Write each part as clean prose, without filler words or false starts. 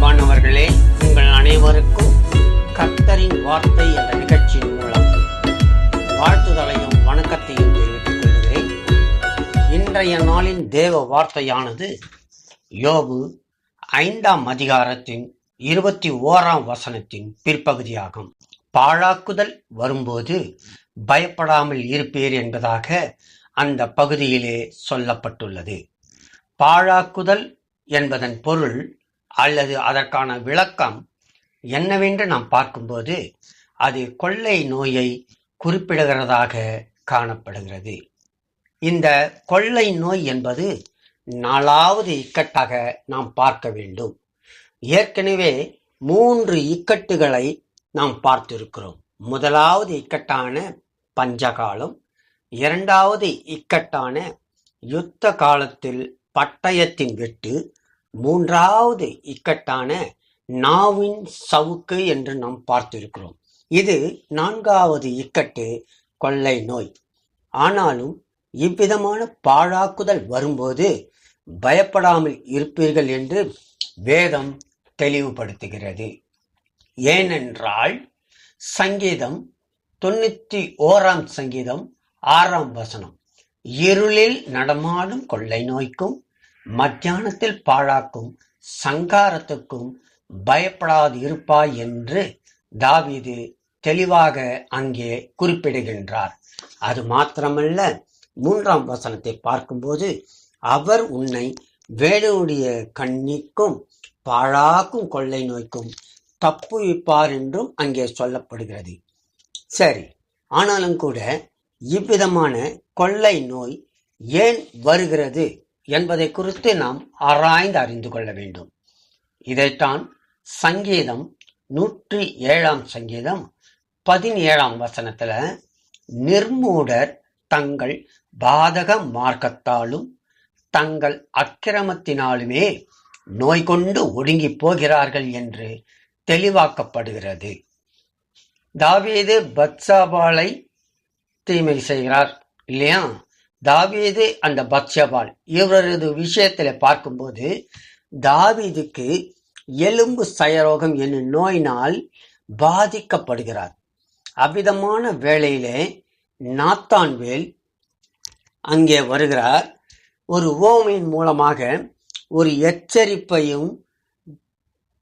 அன்பானவர்களே, உங்கள் அனைவருக்கும் கர்த்தரின் வார்த்தை என்ற நிகழ்ச்சியின் மூலம் வாழ்த்துதலையும் வணக்கத்தையும் தெரிவித்துக் கொள்கிறேன். இன்றைய நாளின் தேவ வார்த்தையானது யோபு 5ஆம் அதிகாரத்தின் 21ஆம் வசனத்தின் பிற்பகுதியாகும். பாழாக்குதல் வரும்போது பயப்படாமல் இருப்பீர் என்பதாக அந்த பகுதியிலே சொல்லப்பட்டுள்ளது. பாழாக்குதல் என்பதன் பொருள் அல்லது அதற்கான விளக்கம் என்னவென்று நாம் பார்க்கும்போது அது கொள்ளை நோயை குறிப்பிடுகிறதாக காணப்படுகிறது. இந்த கொள்ளை நோய் என்பது 4வது இக்கட்டாக நாம் பார்க்க வேண்டும். ஏற்கனவே 3 இக்கட்டுகளை நாம் பார்த்திருக்கிறோம். முதலாவது இக்கட்டான பஞ்சகாலம், 2வது இக்கட்டான யுத்த காலத்தில் பட்டயத்தின் வெட்டு, 3வது இக்கட்டான நாவின் சவுக்கு என்று நாம் பார்த்திருக்கிறோம். இது 4வது இக்கட்டு கொள்ளை நோய். ஆனாலும் இவ்விதமான பாழாக்குதல் வரும்போது பயப்படாமல் இருப்பீர்கள் என்று வேதம் தெளிவுபடுத்துகிறது. ஏனென்றால் சங்கீதம் 91ஆம் சங்கீதம் 6ஆம் வசனம், இருளில் நடமாடும் கொள்ளை நோய்க்கும் மத்தியானத்தில் பாழாக்கும் சங்காரத்துக்கும் பயப்படாது இருப்பாய் என்று தாவீது தெளிவாக அங்கே குறிப்பிடுகின்றார். அது மாத்திரமல்ல, 3ஆம் வசனத்தை பார்க்கும்போது அவர் உன்னை வேடனுடைய கண்ணிக்கும் பாழாக்கும் கொள்ளை நோய்க்கும் தப்புவிப்பார் என்றும் அங்கே சொல்லப்படுகிறது. சரி, ஆனாலும் கூட இவ்விதமான கொள்ளை நோய் ஏன் வருகிறது என்பதை குறித்து நாம் ஆராய்ந்து அறிந்து கொள்ள வேண்டும். இதைத்தான் சங்கீதம் 107ஆம் சங்கீதம் 17ஆம் வசனத்துல நிர்மூடர் தங்கள் பாதக மார்க்கத்தாலும் தங்கள் அக்கிரமத்தினாலுமே நோய் கொண்டு ஒடுங்கி போகிறார்கள் என்று தெளிவாக்கப்படுகிறது. தாவீது பத்சபாளை தீமை செய்கிறார் இல்லையா? தாவீது அந்த பத்சபாள் இவரது விஷயத்துல பார்க்கும்போது தாவீதுக்கு எலும்பு சயரோகம் என்னும் நோயினால் பாதிக்கப்படுகிறார். அவ்விதமான வேளையிலே நாத்தான்வேல் அங்கே வருகிறார். ஒரு உவமையின் மூலமாக ஒரு எச்சரிப்பையும்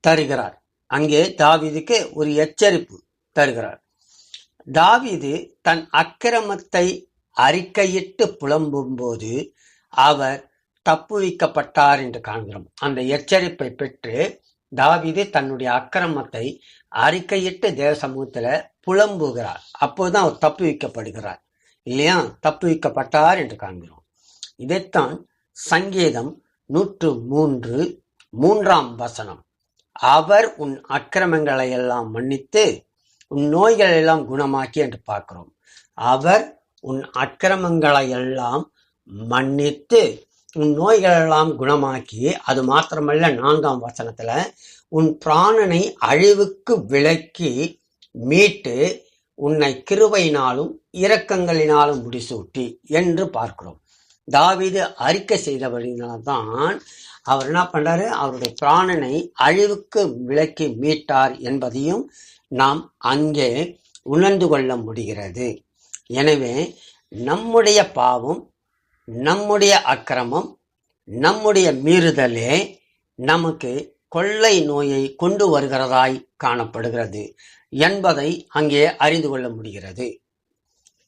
தருகிறார். அங்கே தாவீதுக்கு ஒரு எச்சரிப்பு தருகிறார். தாவீது தன் அக்கிரமத்தை அறிக்கையிட்டு புலம்பும் போது அவர் தப்புவிக்கப்பட்டார் என்று காண்கிறோம். அந்த எச்சரிப்பை பெற்று தாவீது தன்னுடைய அக்கிரமத்தை அறிக்கையிட்டு தேவ சமூகத்துல புலம்புகிறார். அப்போதுதான் அவர் தப்புவிக்கப்படுகிறார் இல்லையா? தப்புவிக்கப்பட்டார் என்று காண்கிறோம். இதைத்தான் சங்கீதம் 103 3ஆம் வசனம், அவர் உன் அக்கிரமங்களை எல்லாம் மன்னித்து உன் நோய்களை எல்லாம் குணமாக்கி என்று பார்க்கிறோம். அவர் உன் அக்கிரமங்களை எல்லாம் மன்னித்து உன் நோய்களெல்லாம் குணமாக்கி, அது மாத்திரமல்ல 4ஆம் வசனத்துல உன் பிராணனை அழிவுக்கு விலக்கி மீட்டு உன்னை கிருபையினாலும் இரக்கங்களினாலும் முடிசூட்டி என்று பார்க்கிறோம். தாவீது அறிக்கை செய்தபடினால்தான் அவர் என்ன பண்றாரு? அவருடைய பிராணனை அழிவுக்கு விலக்கி மீட்டார் என்பதையும் நாம் அங்கே உணர்ந்து கொள்ள முடிகிறது. எனவே நம்முடைய பாவம், நம்முடைய அக்கிரமம், நம்முடைய மீறுதலே நமக்கு கொள்ளை நோயை கொண்டு வருகிறதாய் காணப்படுகிறது என்பதை அங்கே அறிந்து கொள்ள முடிகிறது.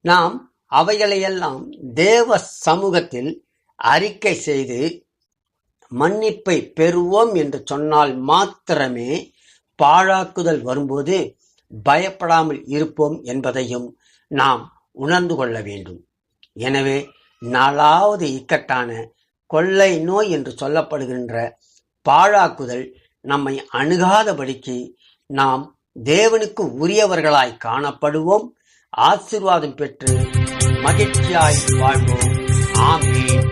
நாம் அவைகளையெல்லாம் தேவ சமூகத்தில் அறிக்கை செய்து மன்னிப்பை பெறுவோம் என்று சொன்னால் மாத்திரமே பாழாக்குதல் வரும்போது பயப்படாமல் இருப்போம் என்பதையும் நாம் உணர்ந்து கொள்ள வேண்டும். எனவே 4வது இக்கட்டான கொள்ளை நோய் என்று சொல்லப்படுகின்ற பாழாக்குதல் நம்மை அணுகாதபடிக்கு நாம் தேவனுக்கு உரியவர்களாய் காணப்படுவோம். ஆசீர்வாதம் பெற்று மகிழ்ச்சியாய் வாழ்வோம். ஆமென்.